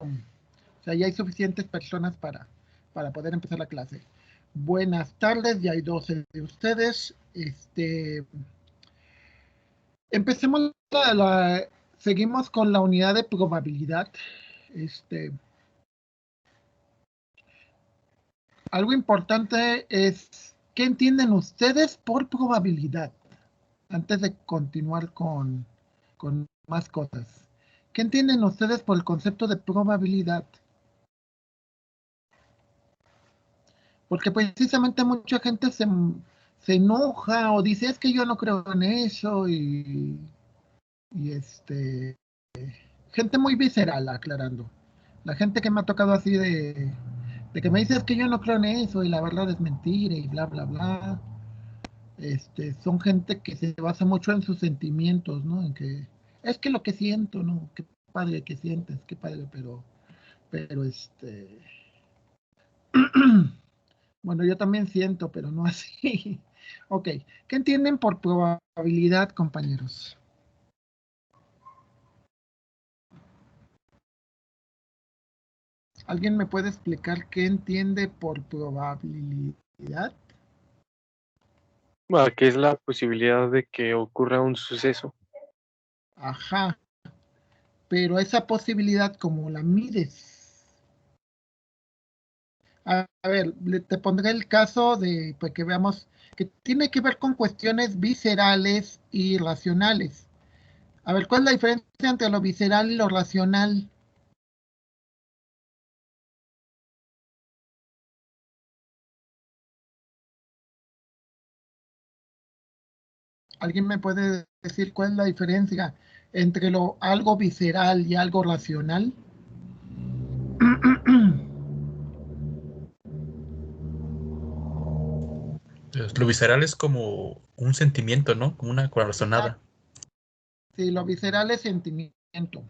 O sea, ya hay suficientes personas para poder empezar la clase. Buenas tardes, ya hay 12 de ustedes. Empecemos seguimos con la unidad de probabilidad. Algo importante es, ¿qué entienden ustedes por probabilidad? Antes de continuar con más cosas. ¿Qué entienden ustedes por el concepto de probabilidad? Porque precisamente mucha gente se enoja o dice, es que yo no creo en eso y gente muy visceral, aclarando. La gente que me ha tocado así de que me dice, es que yo no creo en eso y la verdad es mentira y bla, bla, bla. Son gente que se basa mucho en sus sentimientos, ¿no? En que es que lo que siento, ¿no? Qué padre que sientes, qué padre, pero bueno, yo también siento, pero no así. Ok, ¿qué entienden por probabilidad, compañeros? ¿Alguien me puede explicar qué entiende por probabilidad? Bueno, que es la posibilidad de que ocurra un suceso. Ajá, pero esa posibilidad, ¿cómo la mides? A ver, te pondré el caso de, pues que veamos, que tiene que ver con cuestiones viscerales y racionales. A ver, ¿cuál es la diferencia entre lo visceral y lo racional? ¿Alguien me puede decir cuál es la diferencia entre algo visceral y algo racional? Pues, lo visceral es como un sentimiento, ¿no? Como una corazonada. Exacto. Sí, lo visceral es sentimiento.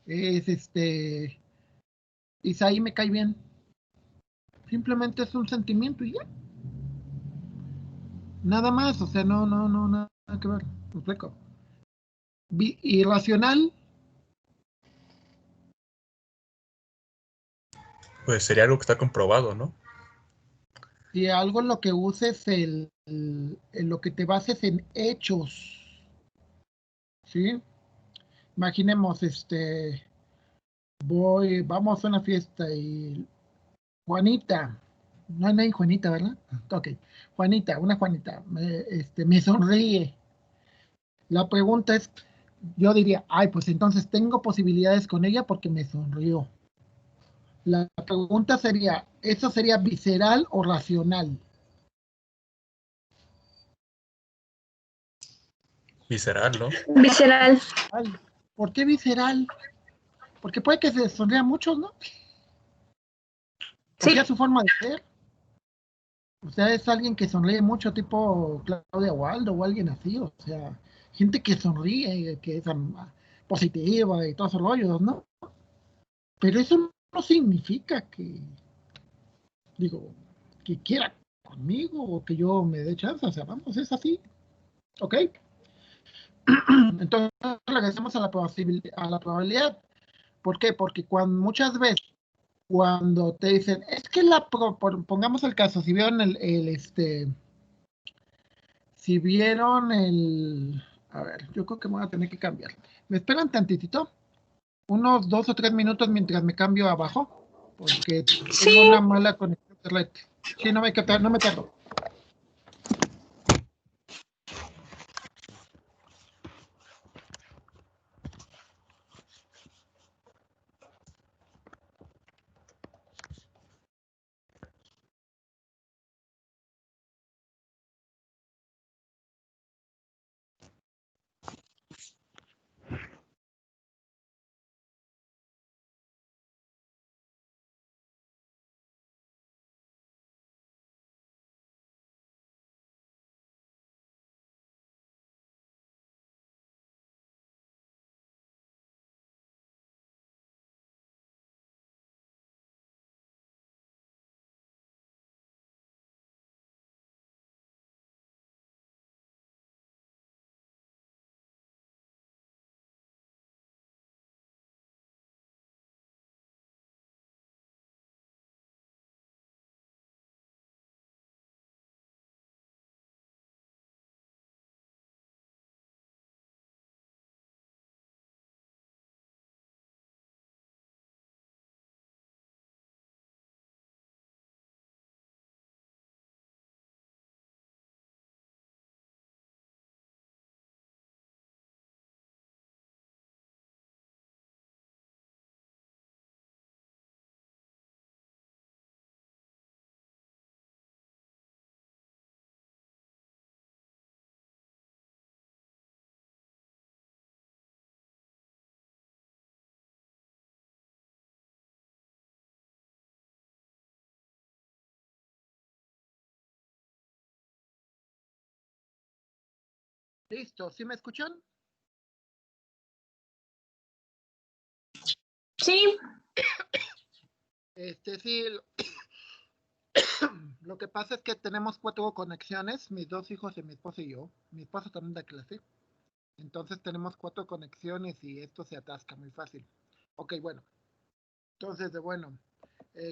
Es Isaí me cae bien. Simplemente es un sentimiento y ya. Nada más, o sea, no, nada que ver. ¿Me explico? Irracional, Pues sería algo que está comprobado, ¿no? si algo en lo que uses en lo que te bases en hechos, ¿sí? Imaginemos, vamos a una fiesta y Juanita, no hay nadie Juanita, ¿verdad? Ok, Juanita, una Juanita, me sonríe. La pregunta es, yo diría, ay, pues entonces tengo posibilidades con ella porque me sonrió. La pregunta sería, ¿eso sería visceral o racional? Visceral, ¿no? Visceral. ¿Por qué visceral? Porque puede que se sonría a muchos, ¿no? Sí. Porque es su forma de ser. O sea, es alguien que sonríe mucho, tipo Claudia Waldo o alguien así. O sea, gente que sonríe, que es positiva y todos esos rollos, ¿no? Pero eso no significa digo, que quiera conmigo o que yo me dé chance. O sea, vamos, es así. ¿Ok? Entonces, regresemos a la probabilidad. ¿Por qué? Porque muchas veces cuando te dicen, es que pongamos el caso, si vieron a ver, yo creo que me voy a tener que cambiar. ¿Me esperan tantitito? Unos 2 o 3 minutos mientras me cambio abajo, porque tengo Sí. una mala conexión de red. Sí, no me tardo. Listo, ¿sí me escuchan? Sí. Sí, lo que pasa es que tenemos 4 conexiones, mis 2 hijos y mi esposo y yo. Mi esposo también da clase. Entonces tenemos 4 conexiones y esto se atasca muy fácil. Ok, bueno. Entonces,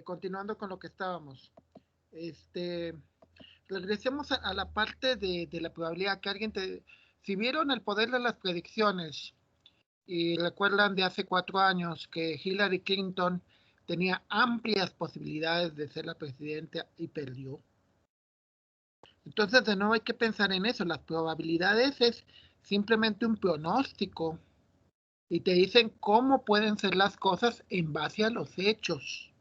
continuando con lo que estábamos. Regresemos a la parte de la probabilidad que alguien te... Si vieron El poder de las predicciones y recuerdan de hace 4 años que Hillary Clinton tenía amplias posibilidades de ser la presidenta y perdió. Entonces, de nuevo hay que pensar en eso. Las probabilidades es simplemente un pronóstico y te dicen cómo pueden ser las cosas en base a los hechos.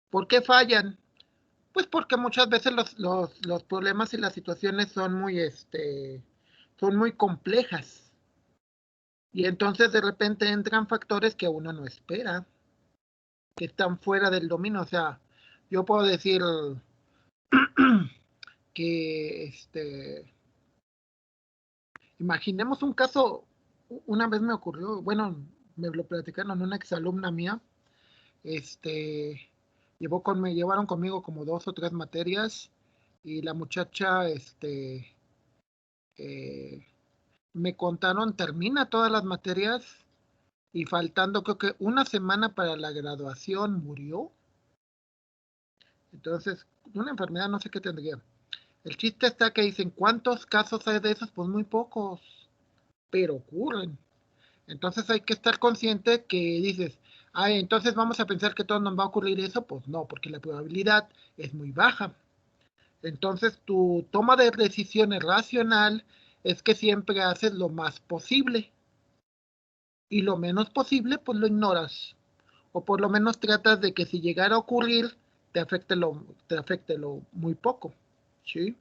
¿Por qué fallan? Pues porque muchas veces los problemas y las situaciones son muy complejas. Y entonces de repente entran factores que uno no espera, que están fuera del dominio. O sea, yo puedo decir que imaginemos un caso, una vez me ocurrió, bueno, me lo platicaron una exalumna mía, me llevaron conmigo como 2 o 3 materias y la muchacha, me contaron, termina todas las materias y faltando creo que una semana para la graduación murió. Entonces, una enfermedad no sé qué tendría. El chiste está que dicen, ¿cuántos casos hay de esos? Pues muy pocos, pero ocurren. Entonces hay que estar consciente que dices, entonces vamos a pensar que todo nos va a ocurrir eso. Pues no, porque la probabilidad es muy baja. Entonces tu toma de decisiones racional es que siempre haces lo más posible y lo menos posible pues lo ignoras, o por lo menos tratas de que si llegara a ocurrir te afecte lo muy poco, ¿sí?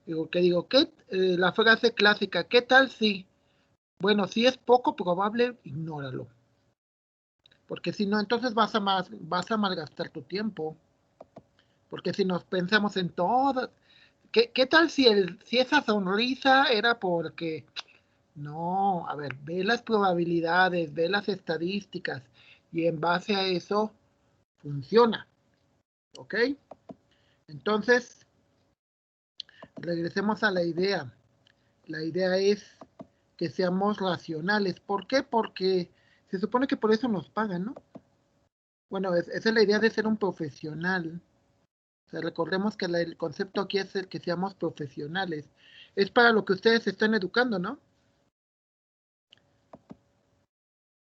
Digo, ¿qué? La frase clásica, ¿qué tal si? Bueno, si es poco probable, ignóralo, porque si no, entonces vas a malgastar tu tiempo, porque si nos pensamos en todo, ¿qué tal si esa sonrisa era porque... No, a ver, ve las probabilidades, ve las estadísticas y en base a eso funciona, ¿ok? Entonces, regresemos a la idea. La idea es que seamos racionales. ¿Por qué? Porque se supone que por eso nos pagan, ¿no? Bueno, esa es la idea de ser un profesional. O sea, recordemos que el concepto aquí es el que seamos profesionales. Es para lo que ustedes se están educando, ¿no?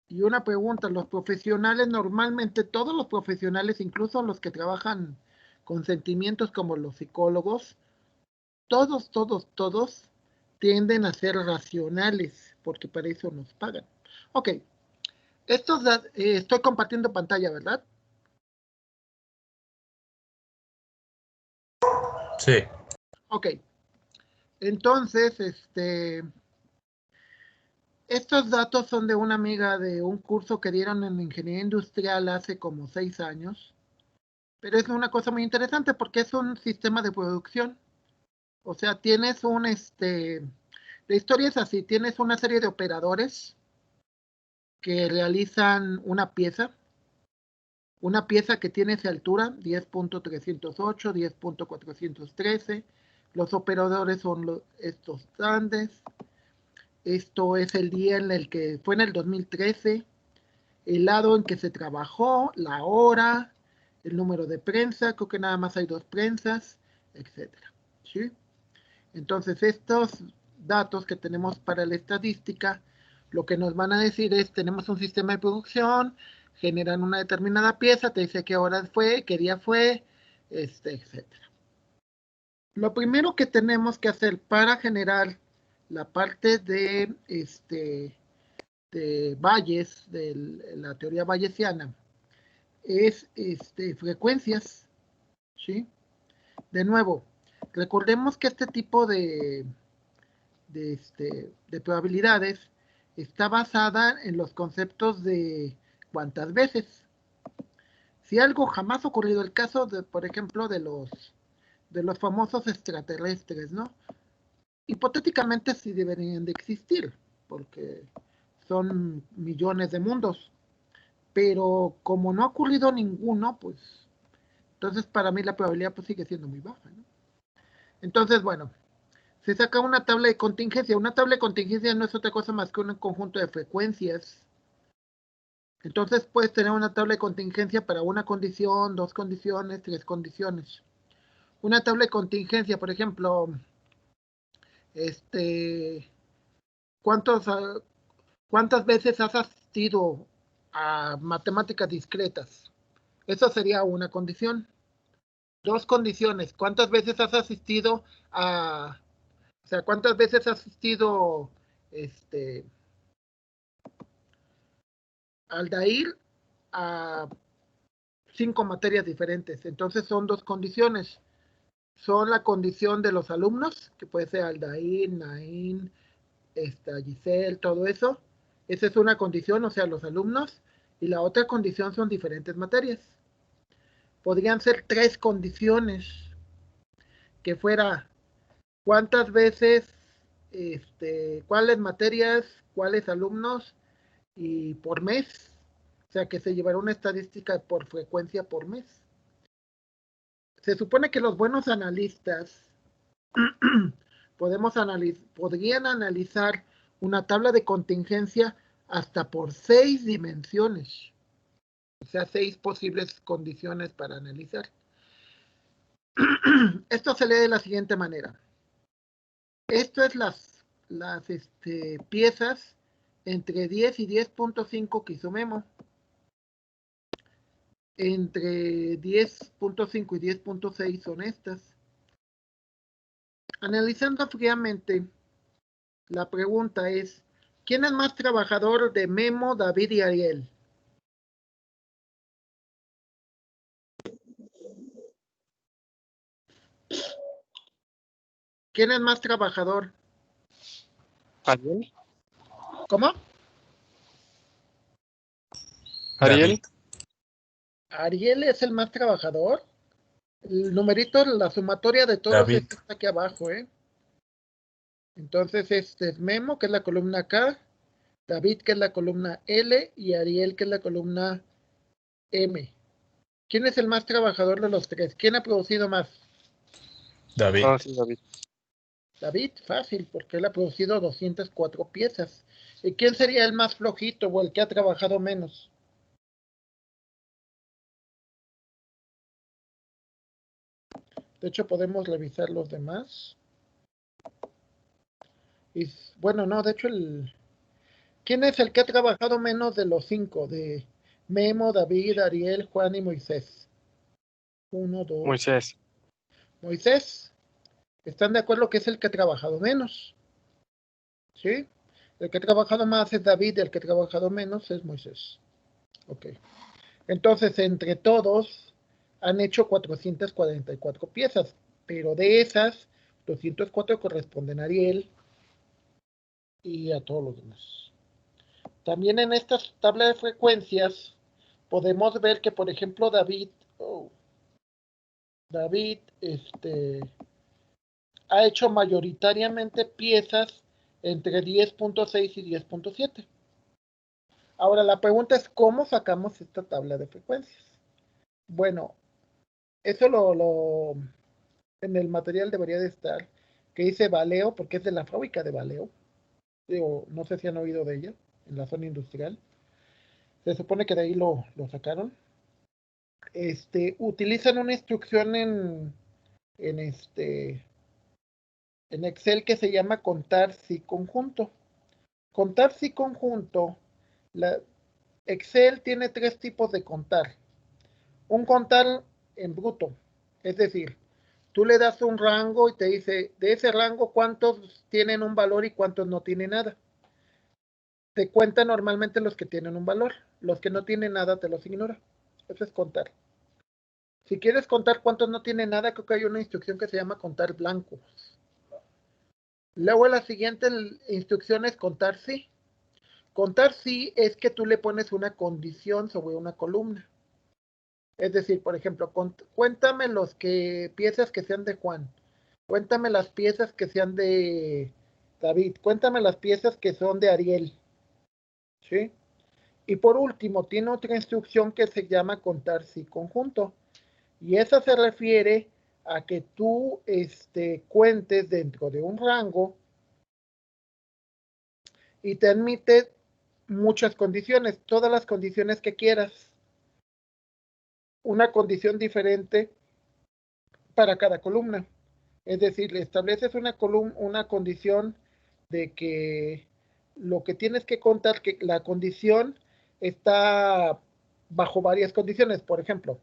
Y una pregunta, los profesionales, normalmente todos los profesionales, incluso los que trabajan con sentimientos como los psicólogos, todos tienden a ser racionales, porque para eso nos pagan. Ok, estoy compartiendo pantalla, ¿verdad? Sí. Ok, entonces, estos datos son de una amiga de un curso que dieron en Ingeniería Industrial hace como 6 años, pero es una cosa muy interesante porque es un sistema de producción. O sea, la historia es así, tienes una serie de operadores que realizan una pieza que tiene esa altura, 10.308, 10.413. Los operadores son estos grandes. Esto es el día en el que fue en el 2013, el lado en que se trabajó, la hora, el número de prensa, creo que nada más hay 2 prensas, etcétera. ¿Sí? Entonces, estos datos que tenemos para la estadística, lo que nos van a decir es, tenemos un sistema de producción, generan una determinada pieza, te dice qué hora fue, qué día fue, etcétera. Lo primero que tenemos que hacer para generar la parte de Bayes, de la teoría bayesiana, es frecuencias, ¿sí? De nuevo, recordemos que este tipo de probabilidades está basada en los conceptos de cuántas veces. Si algo jamás ha ocurrido, el caso de, por ejemplo, de los famosos extraterrestres, ¿no? hipotéticamente sí deberían de existir, porque son millones de mundos, pero como no ha ocurrido ninguno, pues entonces para mí la probabilidad pues sigue siendo muy baja, ¿no? Entonces, bueno, se saca una tabla de contingencia. Una tabla de contingencia no es otra cosa más que un conjunto de frecuencias. Entonces puedes tener una tabla de contingencia para una condición, dos condiciones, tres condiciones. Una tabla de contingencia, por ejemplo, este, ¿cuántas veces has asistido a matemáticas discretas? Eso sería una condición. Dos condiciones, ¿cuántas veces has asistido a, o sea, cuántas veces has asistido, al DAIR a 5 materias diferentes? Entonces son dos condiciones. Son la condición de los alumnos, que puede ser Aldair, Nain, Giselle, todo eso. Esa es una condición, o sea, los alumnos. Y la otra condición son diferentes materias. Podrían ser tres condiciones, que fuera cuántas veces, cuáles materias, cuáles alumnos y por mes. O sea, que se llevará una estadística por frecuencia por mes. Se supone que los buenos analistas podrían analizar una tabla de contingencia hasta por 6 dimensiones. O sea, 6 posibles condiciones para analizar. Esto se lee de la siguiente manera. Esto es las piezas entre 10 y 10.5 que hizo Memo. Entre 10.5 y 10.6 son estas. Analizando fríamente, la pregunta es, ¿quién es más trabajador de Memo, David y Ariel? ¿Quién es más trabajador? ¿Ariel? ¿Cómo? ¿Ariel? Ariel es el más trabajador. El numerito, la sumatoria de todos David. está aquí abajo, ¿eh? Entonces, este es Memo, que es la columna K, David, que es la columna L, y Ariel, que es la columna M. ¿Quién es el más trabajador de los tres? ¿Quién ha producido más? David. Ah, sí, David. David, fácil, porque él ha producido 204 piezas. ¿Y quién sería el más flojito o el que ha trabajado menos? De hecho, podemos revisar los demás. Y, bueno, no, de hecho, ¿quién es el que ha trabajado menos de los 5? De Memo, David, Ariel, Juan y Moisés. 1, 2. Moisés. Moisés. ¿Están de acuerdo que es el que ha trabajado menos? ¿Sí? El que ha trabajado más es David, el que ha trabajado menos es Moisés. Ok. Entonces, entre todos han hecho 444 piezas, pero de esas, 204 corresponden a Ariel y a todos los demás. También en esta tabla de frecuencias podemos ver que, por ejemplo, David ha hecho mayoritariamente piezas entre 10.6 y 10.7. Ahora, la pregunta es, ¿cómo sacamos esta tabla de frecuencias? Bueno, eso en el material debería de estar, que dice Valeo, porque es de la fábrica de Valeo. Digo, no sé si han oído de ella, en la zona industrial. Se supone que de ahí lo sacaron. Utilizan una instrucción en Excel que se llama contar si conjunto. Contar si conjunto, Excel tiene 3 tipos de contar. Un contar en bruto, es decir, tú le das un rango y te dice, de ese rango, cuántos tienen un valor y cuántos no tienen nada. Te cuenta normalmente los que tienen un valor, los que no tienen nada te los ignora. Eso es contar. Si quieres contar cuántos no tienen nada, creo que hay una instrucción que se llama contar blancos. Luego la siguiente instrucción es contar sí. Contar sí es que tú le pones una condición sobre una columna. Es decir, por ejemplo, cuéntame piezas que sean de Juan. Cuéntame las piezas que sean de David. Cuéntame las piezas que son de Ariel. ¿Sí? Y por último, tiene otra instrucción que se llama contar sí conjunto. Y esa se refiere a que tú cuentes dentro de un rango y te admite muchas condiciones, todas las condiciones que quieras. Una condición diferente para cada columna. Es decir, le estableces una condición de que lo que tienes que contar, que la condición está bajo varias condiciones. Por ejemplo,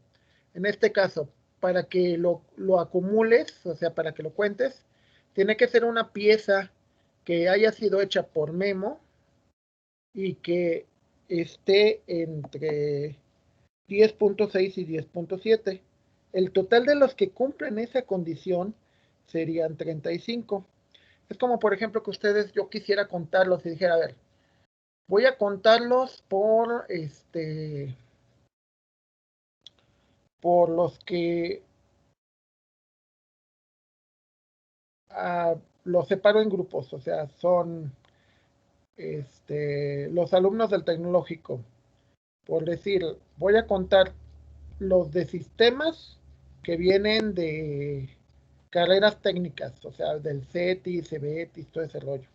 en este caso, para que lo acumules, o sea, para que lo cuentes, tiene que ser una pieza que haya sido hecha por Memo y que esté entre 10.6 y 10.7. El total de los que cumplen esa condición serían 35. Es como, por ejemplo, que ustedes, yo quisiera contarlos y dijera, a ver, voy a contarlos por los que los separo en grupos, o sea, son los alumnos del tecnológico. Por decir, voy a contar los de sistemas que vienen de carreras técnicas, o sea, del CETIS, CBETIS, todo ese rollo.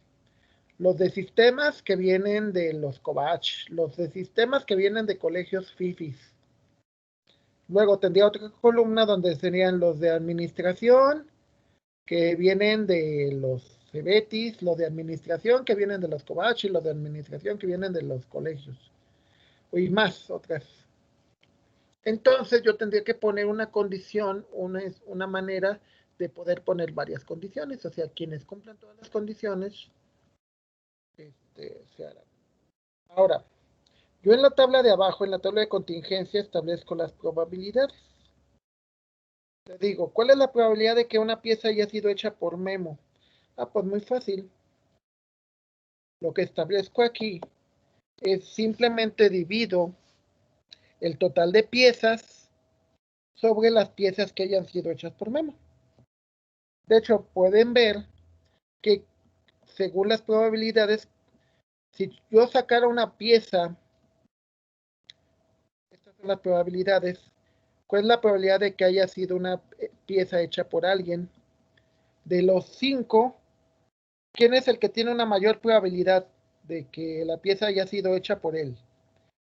Los de sistemas que vienen de los COVACH, los de sistemas que vienen de colegios FIFIs. Luego tendría otra columna donde serían los de administración, que vienen de los CEBETIS, los de administración que vienen de los COVACH y los de administración que vienen de los colegios. Y más otras. Entonces yo tendría que poner una condición, una manera de poder poner varias condiciones, o sea, quienes cumplan todas las condiciones, se harán. Ahora, yo en la tabla de abajo, en la tabla de contingencia, establezco las probabilidades. Te digo, ¿cuál es la probabilidad de que una pieza haya sido hecha por Memo? Ah, pues muy fácil. Lo que establezco aquí es simplemente divido el total de piezas sobre las piezas que hayan sido hechas por Memo. De hecho, pueden ver que según las probabilidades, si yo sacara una pieza, estas son las probabilidades, ¿cuál es la probabilidad de que haya sido una pieza hecha por alguien? De los 5, ¿quién es el que tiene una mayor probabilidad de que la pieza haya sido hecha por él?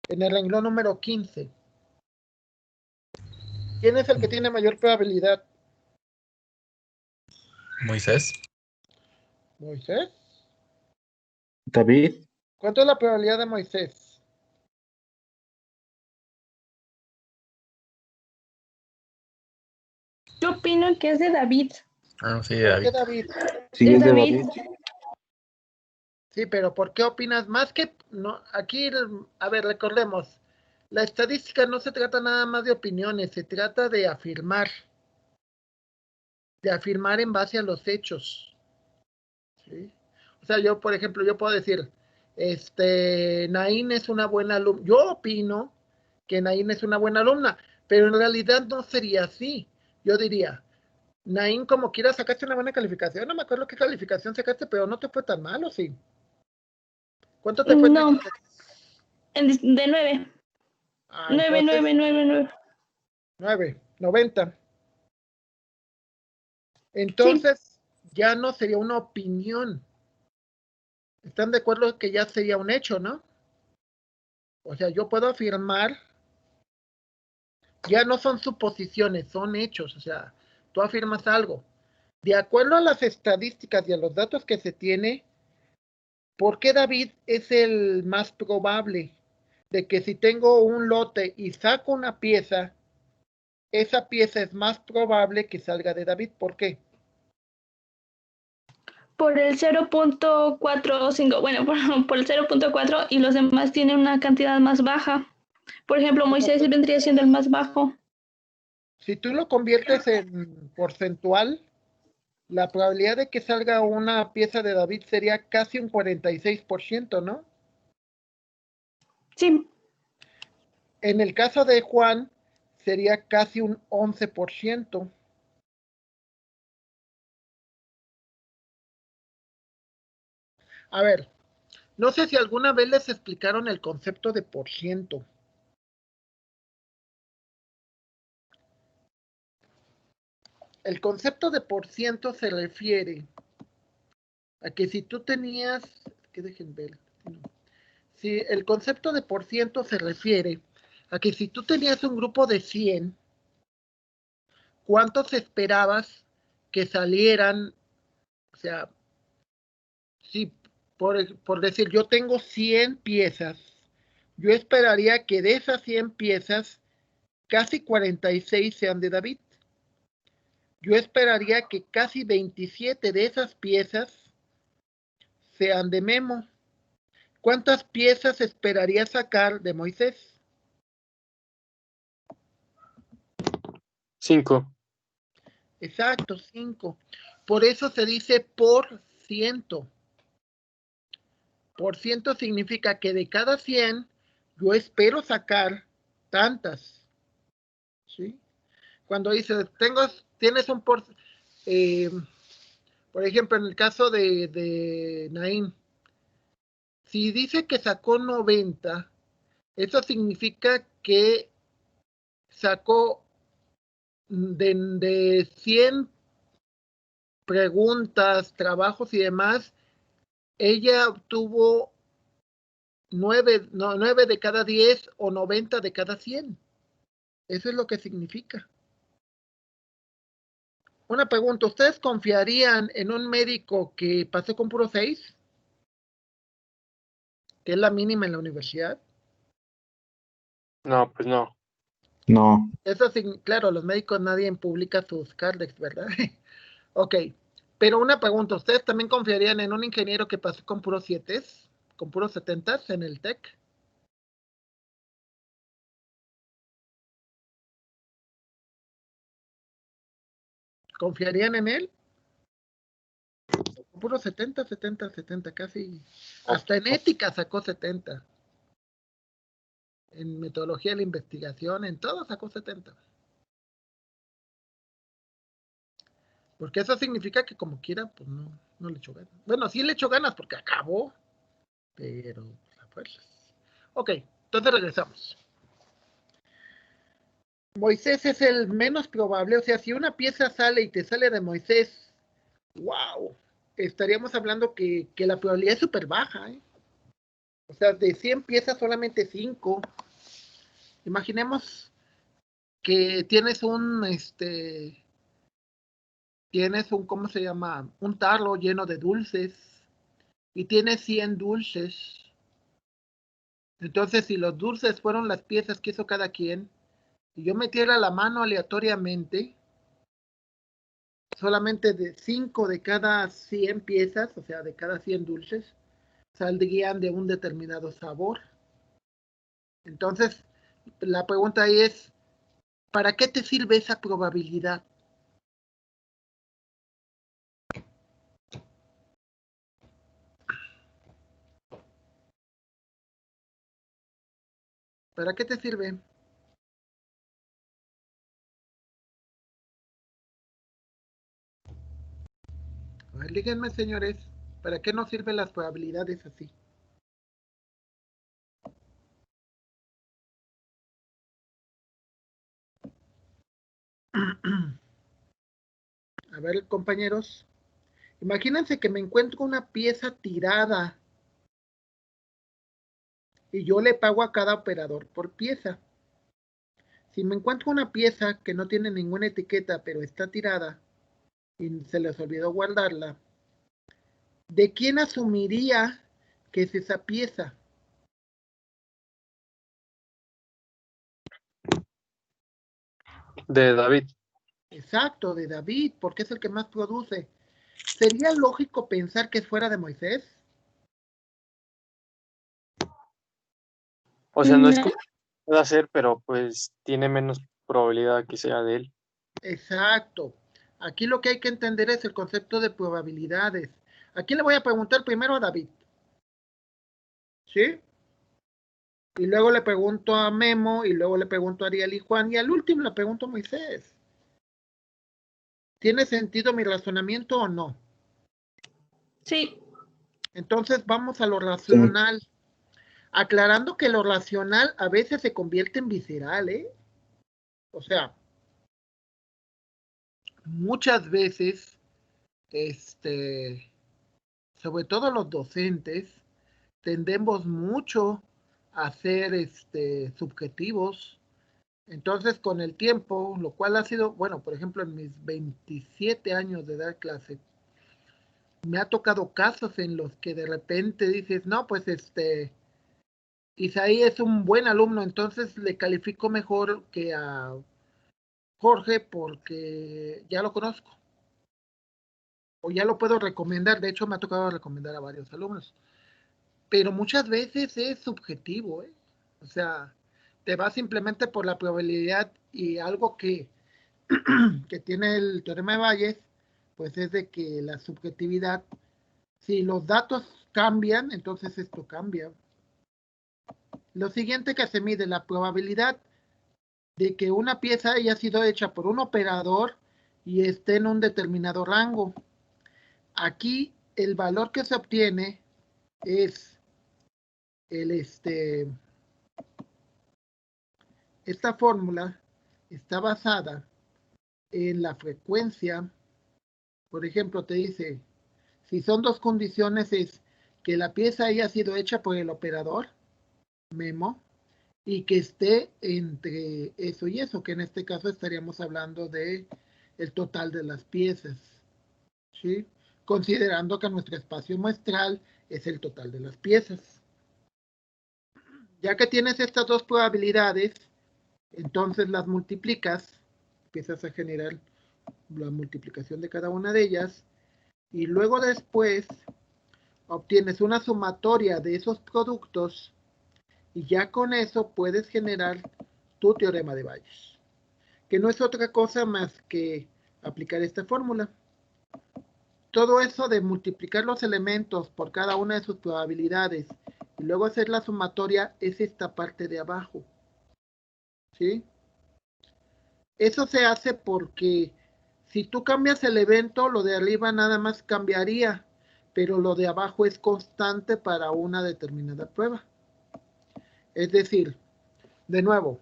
En el renglón número 15. ¿Quién es el que tiene mayor probabilidad? Moisés. ¿Moisés? David. ¿Cuánto es la probabilidad de Moisés? Yo opino que es de David. Ah, sí, ¿Por qué David. David? Sí, Es es de David. David. Sí, pero ¿por qué opinas más que no? Aquí, a ver, recordemos, la estadística no se trata nada más de opiniones, se trata de afirmar en base a los hechos. ¿Sí? O sea, yo, por ejemplo, yo puedo decir, Naín es una buena alumna. Yo opino que Naín es una buena alumna, pero en realidad no sería así. Yo diría, Naín, como quiera, sacaste una buena calificación. No me acuerdo qué calificación sacaste, pero no te fue tan mal, ¿o sí? ¿Cuánto te fue? No, de 9. Ah, 9, entonces, 9, 9, 9. 9, 90. Sí, Entonces, ya no sería una opinión. ¿Están de acuerdo que ya sería un hecho, no? O sea, yo puedo afirmar, ya no son suposiciones, son hechos. O sea, tú afirmas algo. De acuerdo a las estadísticas y a los datos que se tiene, ¿por qué David es el más probable de que si tengo un lote y saco una pieza, esa pieza es más probable que salga de David? ¿Por qué? por el 0.45, bueno, por el 0.4 y los demás tienen una cantidad más baja. Por ejemplo, Moisés vendría siendo el más bajo. Si tú lo conviertes en porcentual, la probabilidad de que salga una pieza de David sería casi un 46%, ¿no? Sí, En el caso de Juan, sería casi un 11%. A ver, no sé si alguna vez les explicaron el concepto de por ciento. El concepto de por ciento se refiere a que si tú tenías, que dejen ver, no. Si el concepto de por ciento se refiere a que si tú tenías un grupo de 100, ¿cuántos esperabas que salieran? O sea, si por decir, yo tengo 100 piezas, yo esperaría que de esas 100 piezas, casi 46 sean de David. Yo esperaría que casi 27 de esas piezas sean de Memo. ¿Cuántas piezas esperaría sacar de Moisés? 5. Exacto, 5. Por eso se dice por ciento. Por ciento significa que de cada 100 yo espero sacar tantas. ¿Sí? Cuando dice, tienes un por ejemplo, en el caso de Naín, si dice que sacó 90, eso significa que sacó de 100 preguntas, trabajos y demás, ella obtuvo 9 de cada 10 o 90 de cada 100. Eso es lo que significa. Una pregunta, ¿ustedes confiarían en un médico que pasó con puro 6? Que es la mínima en la universidad. No, pues no. No. Eso sí, claro, los médicos nadie publica sus cardex, ¿verdad? Ok, pero una pregunta, ¿ustedes también confiarían en un ingeniero que pasó con puros 7, con puros 70 en el TEC? ¿Confiarían en él? Puros 70, casi. Hasta en ética sacó 70. En metodología de la investigación, en todo sacó 70. Porque eso significa que como quiera, pues no le echó ganas. Bueno, sí le echó ganas porque acabó, pero a fuerzas. Ok, entonces regresamos. Moisés es el menos probable, o sea, si una pieza sale y te sale de Moisés, wow, estaríamos hablando que la probabilidad es súper baja, ¿eh? O sea, de 100 piezas solamente 5. Imaginemos que tienes ¿cómo se llama? Un tarro lleno de dulces y tienes 100 dulces. Entonces, si los dulces fueron las piezas que hizo cada quien, y yo metiera la mano aleatoriamente, solamente de 5 de cada 100 piezas, o sea, de cada 100 dulces, saldrían de un determinado sabor. Entonces, la pregunta ahí es, ¿para qué te sirve esa probabilidad? ¿Para qué te sirve? A ver, díganme, señores, ¿para qué nos sirven las probabilidades así? A ver, compañeros, imagínense que me encuentro una pieza tirada y yo le pago a cada operador por pieza. Si me encuentro una pieza que no tiene ninguna etiqueta, pero está tirada y se les olvidó guardarla, ¿de quién asumiría que es esa pieza? De David. Exacto, de David, porque es el que más produce. ¿Sería lógico pensar que fuera de Moisés? O sea, no es No. como que pueda ser, pero pues tiene menos probabilidad que sea de él. Exacto. Aquí lo que hay que entender es el concepto de probabilidades. Aquí le voy a preguntar primero a David. ¿Sí? Y luego le pregunto a Memo, y luego le pregunto a Ariel y Juan, y al último le pregunto a Moisés. ¿Tiene sentido mi razonamiento o no? Sí. Entonces vamos a lo racional. Aclarando que lo racional a veces se convierte en visceral, ¿eh? O sea, muchas veces, sobre todo los docentes, tendemos mucho a ser subjetivos. Entonces, con el tiempo, lo cual ha sido, bueno, por ejemplo, en mis 27 años de dar clase, me ha tocado casos en los que de repente dices, no, pues Isaí es un buen alumno, entonces le califico mejor que a Jorge porque ya lo conozco. O ya lo puedo recomendar, de hecho me ha tocado recomendar a varios alumnos. Pero muchas veces es subjetivo, ¿eh? O sea, te vas simplemente por la probabilidad y algo que tiene el teorema de Bayes, pues es de que la subjetividad, si los datos cambian, entonces esto cambia. Lo siguiente que se mide, la probabilidad de que una pieza haya sido hecha por un operador y esté en un determinado rango. Aquí el valor que se obtiene es esta fórmula está basada en la frecuencia. Por ejemplo, te dice, si son dos condiciones, es que la pieza haya sido hecha por el operador, memo, y que esté entre eso y eso, que en este caso estaríamos hablando de el total de las piezas, ¿sí? Considerando que nuestro espacio muestral es el total de las piezas. Ya que tienes estas dos probabilidades, entonces las multiplicas, empiezas a generar la multiplicación de cada una de ellas, y luego después obtienes una sumatoria de esos productos, y ya con eso puedes generar tu teorema de Bayes, que no es otra cosa más que aplicar esta fórmula. Todo eso de multiplicar los elementos por cada una de sus probabilidades y luego hacer la sumatoria es esta parte de abajo, ¿sí? Eso se hace porque si tú cambias el evento, lo de arriba nada más cambiaría, pero lo de abajo es constante para una determinada prueba. Es decir, de nuevo,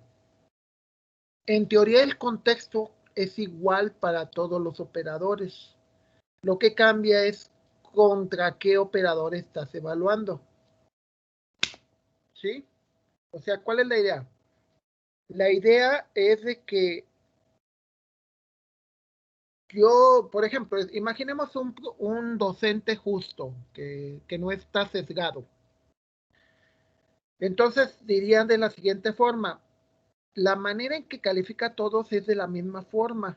en teoría el contexto es igual para todos los operadores. Lo que cambia es contra qué operador estás evaluando. ¿Sí? O sea, ¿cuál es la idea? La idea es de que yo, por ejemplo, imaginemos un docente justo que no está sesgado. Entonces dirían de la siguiente forma, la manera en que califica a todos es de la misma forma,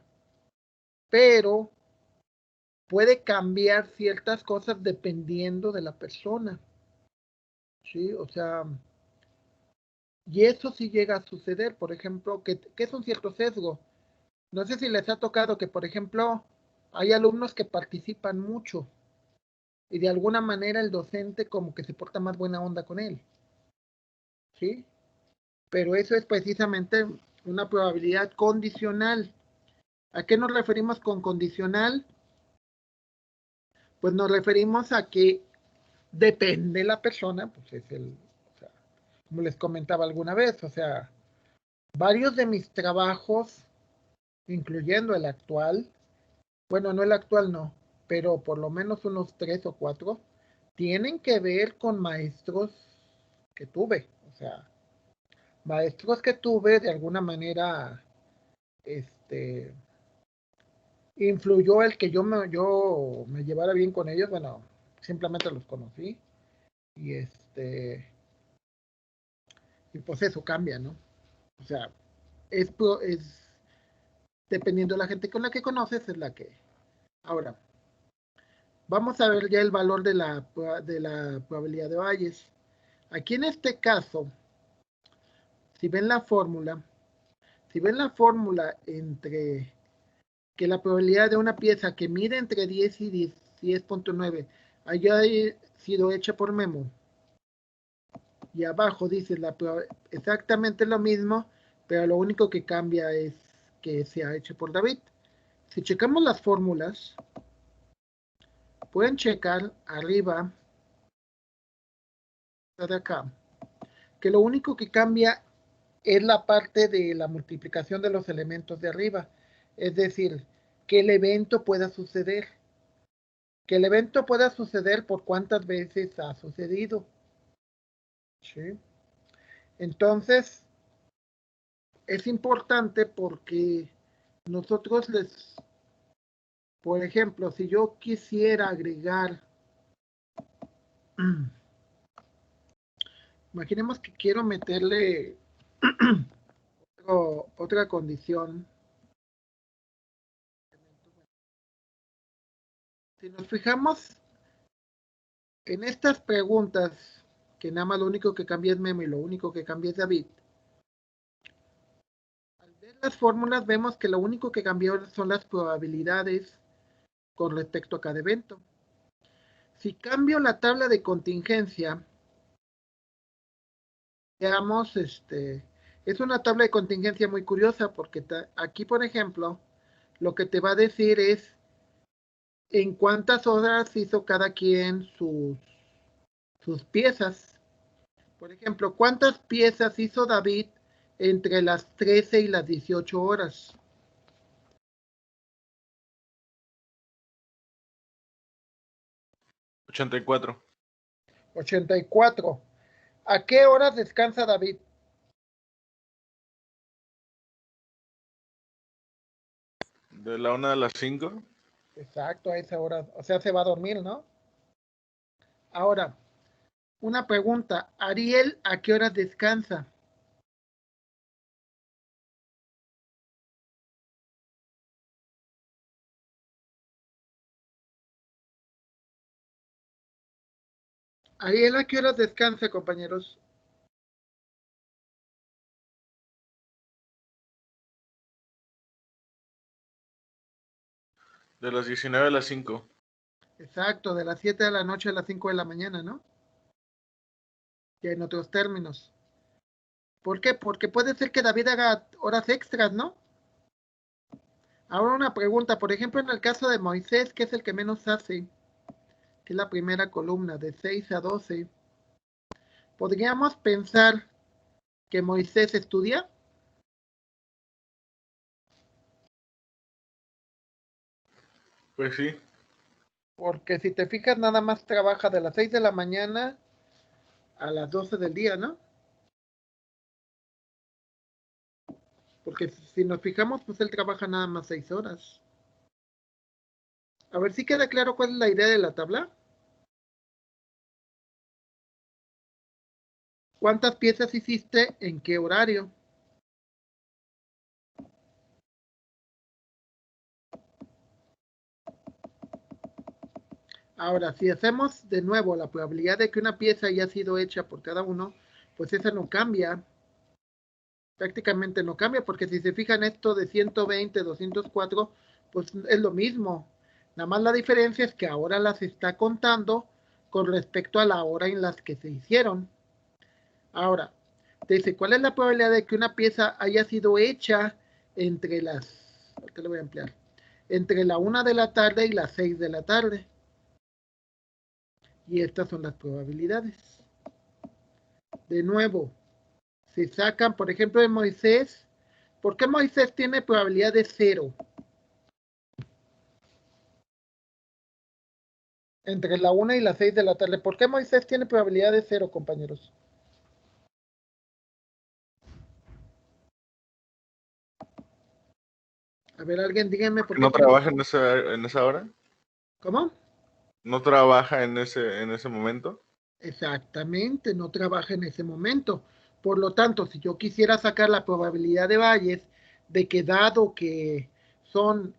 pero puede cambiar ciertas cosas dependiendo de la persona. ¿Sí? O sea, y eso sí llega a suceder, por ejemplo, que es un cierto sesgo. No sé si les ha tocado que, por ejemplo, hay alumnos que participan mucho y de alguna manera el docente como que se porta más buena onda con él. ¿Sí? Pero eso es precisamente una probabilidad condicional. ¿A qué nos referimos con condicional? Pues nos referimos a que depende la persona, pues es o sea, como les comentaba alguna vez, o sea, varios de mis trabajos, incluyendo el actual, bueno, no el actual no, pero por lo menos unos 3 o 4, tienen que ver con maestros que tuve, o sea, maestros que tuve de alguna manera, influyó el que yo me llevara bien con ellos, bueno, simplemente los conocí, y y pues eso cambia, ¿no? O sea, es dependiendo de la gente con la que conoces, es la que. Ahora, vamos a ver ya el valor de la probabilidad de Bayes. Aquí en este caso, si ven la fórmula entre que la probabilidad de una pieza que mide entre 10 y 10.9 haya sido hecha por Memo, y abajo dice exactamente lo mismo, pero lo único que cambia es que se ha hecho por David. Si checamos las fórmulas, pueden checar arriba de acá, que lo único que cambia es la parte de la multiplicación de los elementos de arriba. Es decir, que el evento pueda suceder. Que el evento pueda suceder por cuántas veces ha sucedido. ¿Sí? Entonces, es importante porque nosotros por ejemplo, si yo quisiera agregar, imaginemos que quiero meterle otra condición. Si nos fijamos en estas preguntas, que nada más lo único que cambia es Memo y lo único que cambia es David, al ver las fórmulas vemos que lo único que cambió son las probabilidades con respecto a cada evento. Si cambio la tabla de contingencia, veamos, es una tabla de contingencia muy curiosa porque aquí, por ejemplo, lo que te va a decir es en cuántas horas hizo cada quien sus piezas. Por ejemplo, ¿cuántas piezas hizo David entre las 13 y las 18 horas? 84. 84. ¿A qué horas descansa David? De la 1 a las 5. Exacto, a esa hora. O sea, se va a dormir, ¿no? Ahora, una pregunta. ¿Ariel a qué horas descansa? ¿Ariel a qué horas descansa, compañeros? De las 19 a las 5. Exacto, de las 7 de la noche a las 5 de la mañana, ¿no? Y en otros términos. ¿Por qué? Porque puede ser que David haga horas extras, ¿no? Ahora una pregunta, por ejemplo, en el caso de Moisés, que es el que menos hace, que es la primera columna, de 6 a 12, ¿podríamos pensar que Moisés estudia? Pues sí. Porque si te fijas, nada más trabaja de las 6 de la mañana a las 12 del día, ¿no? Porque si nos fijamos, pues él trabaja nada más 6 horas. A ver si queda claro cuál es la idea de la tabla. ¿Cuántas piezas hiciste en qué horario? Ahora, si hacemos de nuevo la probabilidad de que una pieza haya sido hecha por cada uno, pues esa no cambia. Prácticamente no cambia, porque si se fijan esto de 120, 204, pues es lo mismo. Nada más la diferencia es que ahora las está contando con respecto a la hora en las que se hicieron. Ahora, te dice, ¿cuál es la probabilidad de que una pieza haya sido hecha entre ¿qué le voy a emplear? Entre la 1 de la tarde y las 6 de la tarde. Y estas son las probabilidades. De nuevo, si sacan, por ejemplo, de Moisés, ¿por qué Moisés tiene probabilidad de 0? Entre la 1 y las 6 de la tarde. ¿Por qué Moisés tiene probabilidad de 0, compañeros? A ver, alguien díganme por qué. ¿No trabaja en esa hora? ¿Cómo? ¿No trabaja en ese momento? Exactamente, no trabaja en ese momento. Por lo tanto, si yo quisiera sacar la probabilidad de Bayes de que dado que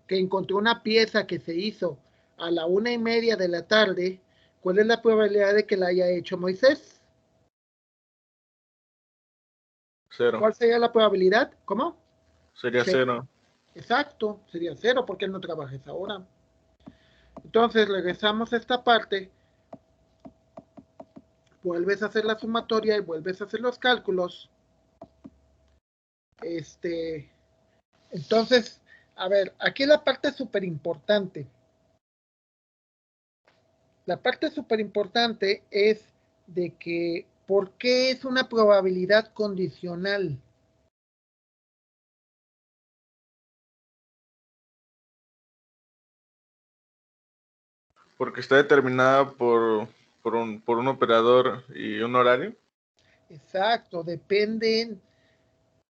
encontré una pieza que se hizo a la 1:30 de la tarde, ¿cuál es la probabilidad de que la haya hecho Moisés? 0. ¿Cuál sería la probabilidad? ¿Cómo? Sería 0. Exacto, sería 0 porque él no trabaja esa hora. Entonces regresamos a esta parte, vuelves a hacer la sumatoria y vuelves a hacer los cálculos. Entonces, a ver, aquí la parte súper importante. La parte súper importante es de que ¿Por qué es una probabilidad condicional? Porque está determinada por un operador y un horario. Exacto, dependen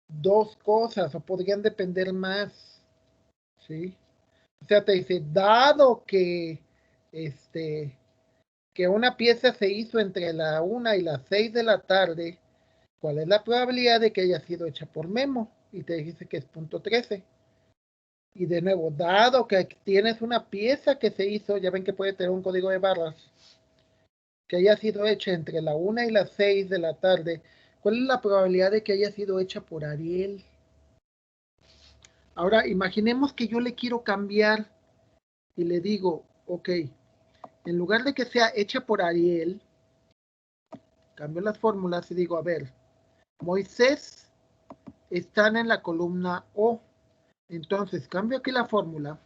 dos cosas, o podrían depender más, ¿sí? O sea, te dice, dado que, que una pieza se hizo entre la 1 y las 6 de la tarde, ¿cuál es la probabilidad de que haya sido hecha por Memo? Y te dice que es .13. Y de nuevo, dado que tienes una pieza que se hizo, ya ven que puede tener un código de barras, que haya sido hecha entre la 1 y las 6 de la tarde, ¿cuál es la probabilidad de que haya sido hecha por Ariel? Ahora, imaginemos que yo le quiero cambiar y le digo, ok, en lugar de que sea hecha por Ariel, cambio las fórmulas y digo, a ver, Moisés están en la columna O. Entonces, cambio aquí la fórmula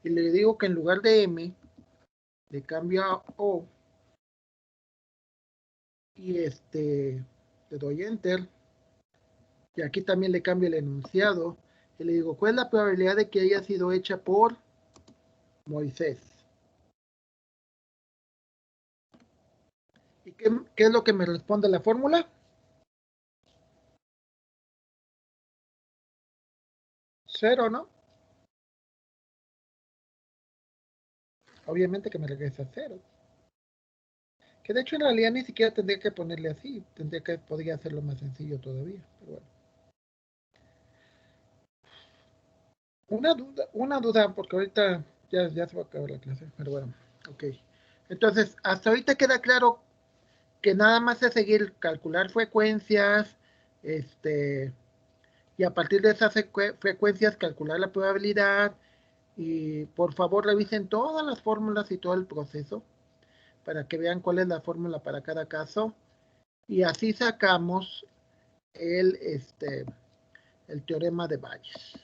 y le digo que en lugar de M, le cambio a O y le doy Enter. Y aquí también le cambio el enunciado y le digo, ¿cuál es la probabilidad de que haya sido hecha por Moisés? ¿Y qué es lo que me responde la fórmula? 0, ¿no? Obviamente que me regresa 0. Que de hecho en realidad ni siquiera tendría que ponerle así. Podría hacerlo más sencillo todavía. Pero bueno. Una duda, porque ahorita ya se va a acabar la clase. Pero bueno, ok. Entonces, hasta ahorita queda claro que nada más es seguir, calcular frecuencias, y a partir de esas frecuencias calcular la probabilidad. Y por favor revisen todas las fórmulas y todo el proceso para que vean cuál es la fórmula para cada caso. Y así sacamos el teorema de Bayes.